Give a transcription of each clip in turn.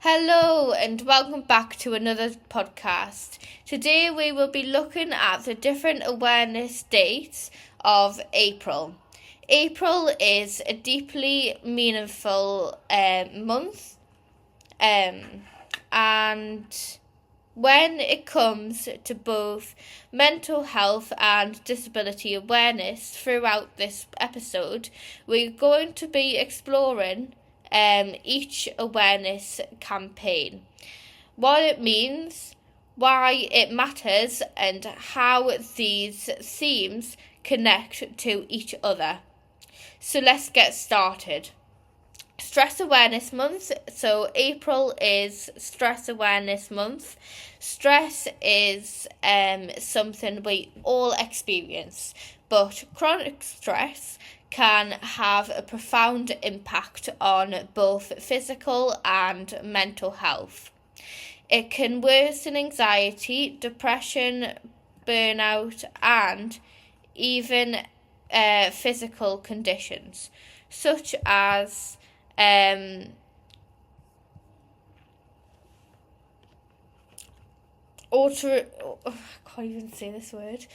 Hello and welcome back to another podcast. Today we will be looking at the different awareness dates of April. April is a deeply meaningful month and when it comes to both mental health and disability awareness throughout this episode, we're going to be exploring each awareness campaign, what it means, why it matters, and how these themes connect to each other. So let's get started. Stress Awareness Month. So April is Stress Awareness Month. Stress is something we all experience, but chronic stress can have a profound impact on both physical and mental health. It can worsen anxiety, depression, burnout, and even physical conditions, such as I can't even say this word.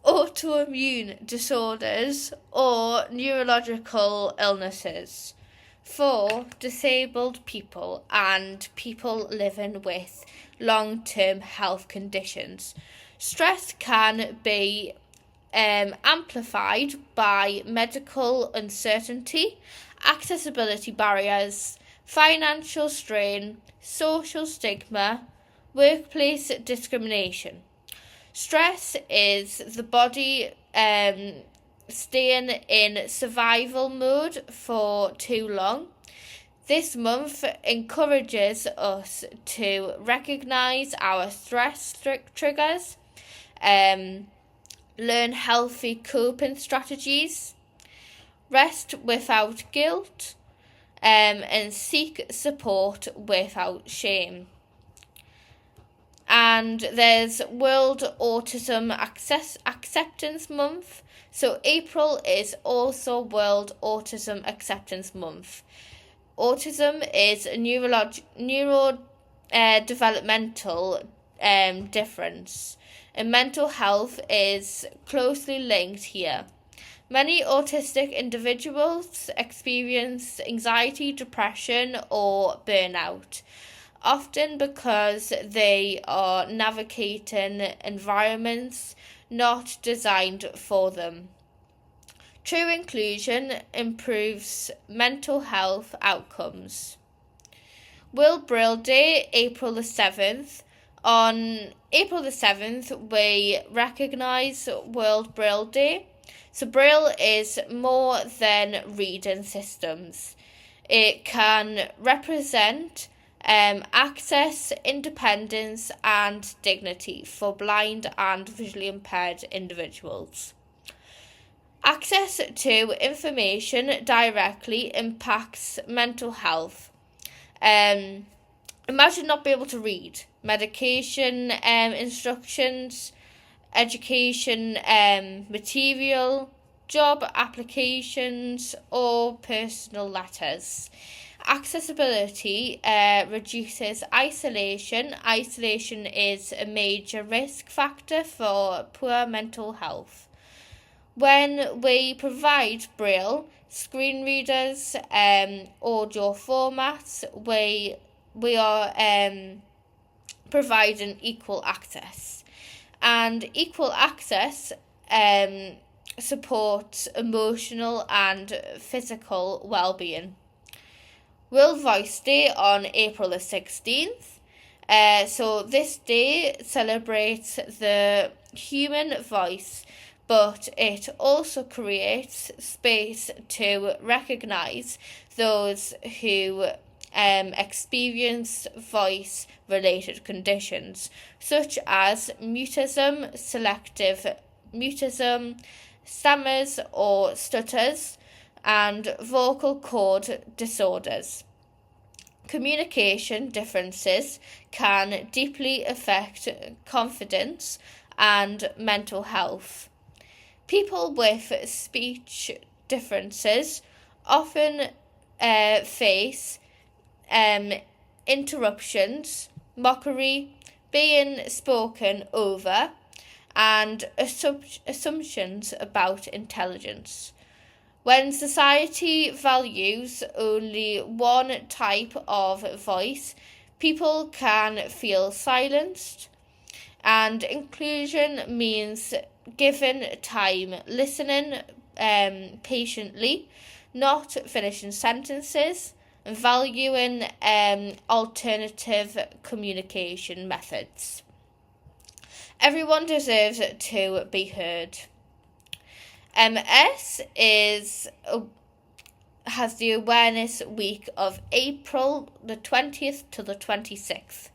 Autoimmune disorders or neurological illnesses for disabled people and people living with long-term health conditions. Stress can be amplified by medical uncertainty, accessibility barriers, financial strain, social stigma, workplace discrimination. Stress is the body staying in survival mode for too long. This month encourages us to recognise our stress triggers, learn healthy coping strategies, rest without guilt, and seek support without shame. And there's World Autism Acceptance Month. So April is also World Autism Acceptance Month. Autism is a neurodevelopmental difference, and mental health is closely linked here. Many autistic individuals experience anxiety, depression, or burnout, often because they are navigating environments not designed for them. True inclusion improves mental health outcomes. World Braille Day, April the 7th. On April the 7th, we recognise World Braille Day. So Braille is more than reading systems. It can represent access, independence, and dignity for blind and visually impaired individuals. Access to information directly impacts mental health. Imagine not being able to read medication instructions, education material, job applications, or personal letters. Accessibility reduces isolation. Isolation is a major risk factor for poor mental health. When we provide Braille, screen readers, audio formats, we are providing equal access. And equal access supports emotional and physical well-being. World Voice Day on April the 16th. So this day celebrates the human voice, but it also creates space to recognise those who experience voice-related conditions, such as mutism, selective mutism, stammers or stutters, and vocal cord disorders. Communication differences can deeply affect confidence and mental health. People with speech differences often face interruptions, mockery, being spoken over, and assumptions about intelligence. When society values only one type of voice, people can feel silenced, and inclusion means giving time, listening patiently, not finishing sentences, and valuing alternative communication methods. Everyone deserves to be heard. MS has the awareness week of April the 20th to the 26th.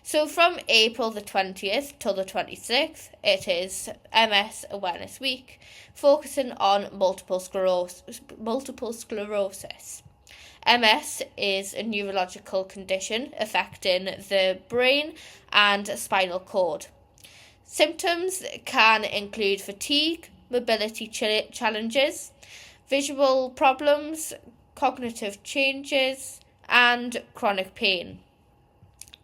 So from April the 20th till the 26th, it is MS Awareness Week, focusing on multiple sclerosis. MS is a neurological condition affecting the brain and spinal cord. Symptoms can include fatigue, mobility challenges, visual problems, cognitive changes, and chronic pain.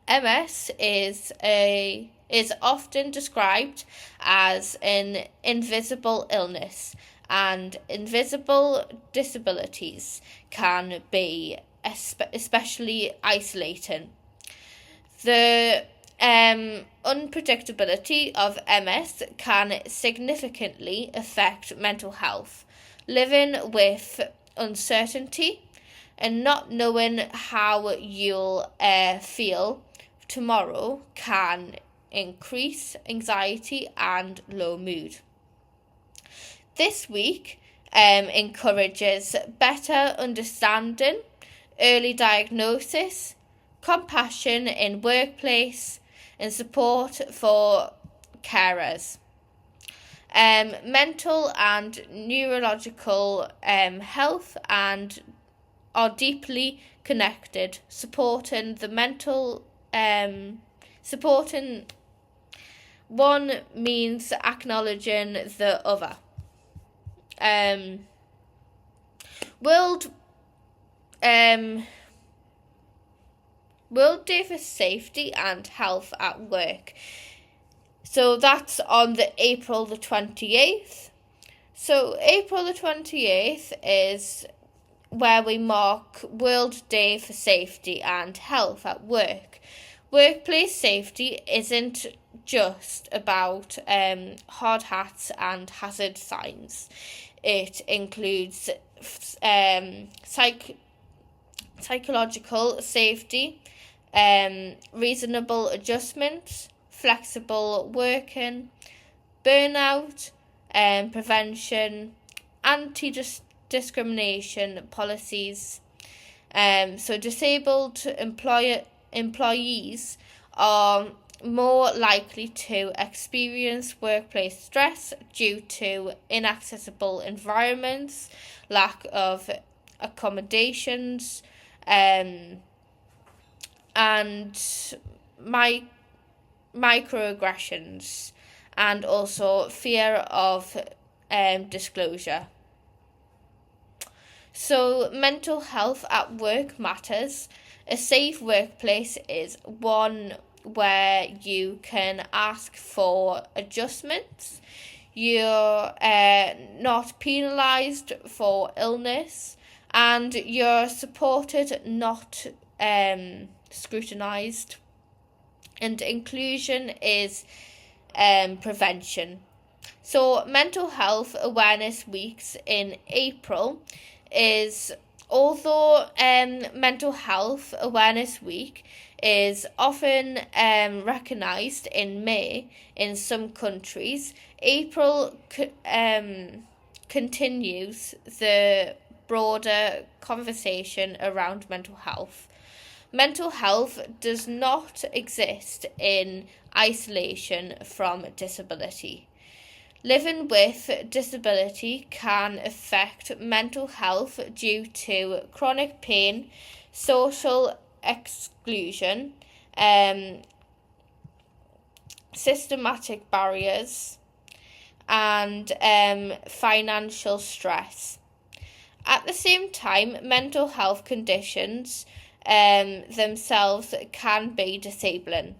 MS is often described as an invisible illness, and invisible disabilities can be especially isolating. The unpredictability of MS can significantly affect mental health. Living with uncertainty and not knowing how you'll feel tomorrow can increase anxiety and low mood. This week encourages better understanding, early diagnosis, compassion in workplace, and support for carers. Mental and neurological health and are deeply connected, supporting one means acknowledging the other. World Day for Safety and Health at Work. So that's on the April the 28th. So April the 28th is where we mark World Day for Safety and Health at Work. Workplace safety isn't just about hard hats and hazard signs. It includes psychological safety, reasonable adjustments, flexible working, burnout, prevention, anti-discrimination policies. So disabled employees are more likely to experience workplace stress due to inaccessible environments, lack of accommodations, and microaggressions, and also fear of disclosure. So mental health at work matters. A safe workplace is one where you can ask for adjustments. You're not penalised for illness, and you're supported, not scrutinised. And inclusion is prevention. So Mental Health Awareness Weeks in April is, although Mental Health Awareness Week is often recognised in May in some countries, April continues the broader conversation around mental health. Mental health does not exist in isolation from disability. Living with disability can affect mental health due to chronic pain, social exclusion, systematic barriers, and financial stress. At the same time, mental health conditions themselves can be disabling.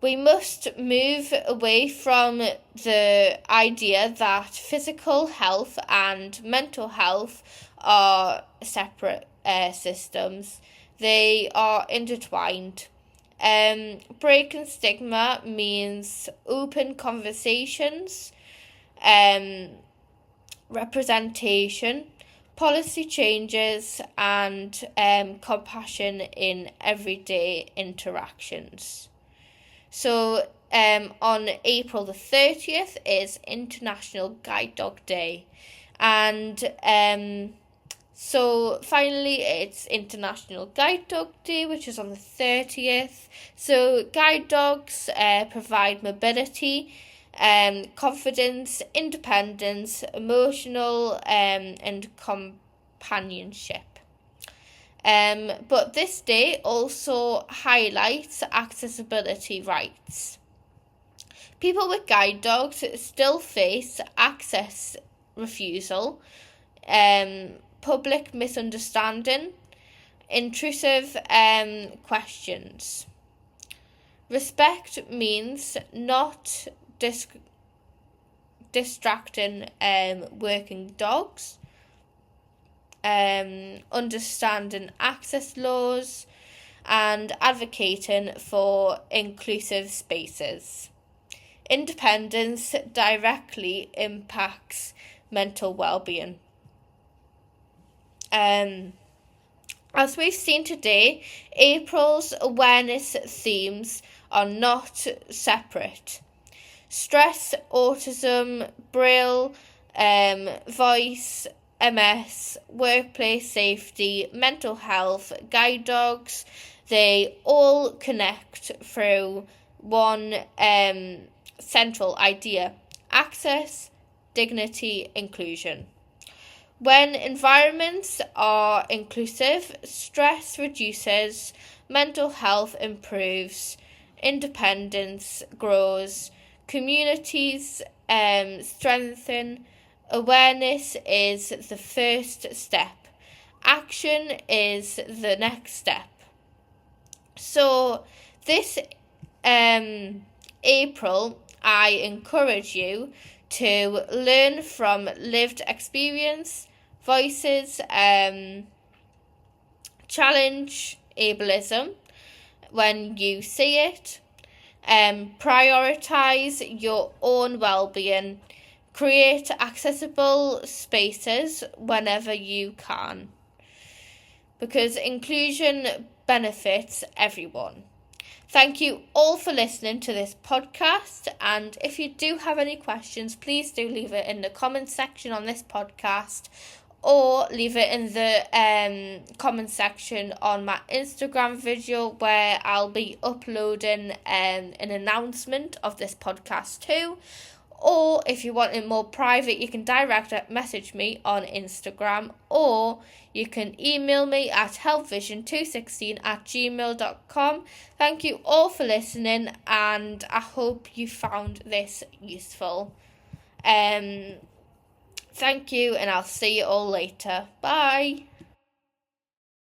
We must move away from the idea that physical health and mental health are separate systems. They are intertwined. Breaking stigma means open conversations, representation, policy changes, and compassion in everyday interactions. So on April the 30th is International Guide Dog Day. And so finally it's International Guide Dog Day, which is on the 30th. So guide dogs provide mobility, confidence, independence, emotional and companionship. But this day also highlights accessibility rights. People with guide dogs still face access refusal, public misunderstanding, intrusive questions. Respect means not distracting working dogs, understanding access laws, and advocating for inclusive spaces. Independence directly impacts mental well-being. As we've seen today, April's awareness themes are not separate. Stress, autism, Braille, voice, MS, workplace safety, mental health, guide dogs, they all connect through one central idea: access, dignity, inclusion. When environments are inclusive, stress reduces, mental health improves, independence grows, communities strengthen. Awareness is the first step. Action is the next step. So this April, I encourage you to learn from lived experience, voices, challenge ableism when you see it, prioritise your own well-being, create accessible spaces whenever you can, because inclusion benefits everyone. Thank you all for listening to this podcast, and if you do have any questions, please do leave it in the comment section on this podcast, or leave it in the comment section on my Instagram video, where I'll be uploading an announcement of this podcast too. Or if you want it more private, you can direct message me on Instagram, or you can email me at healthvision216@gmail.com. Thank you all for listening, and I hope you found this useful. Thank you, and I'll see you all later. Bye.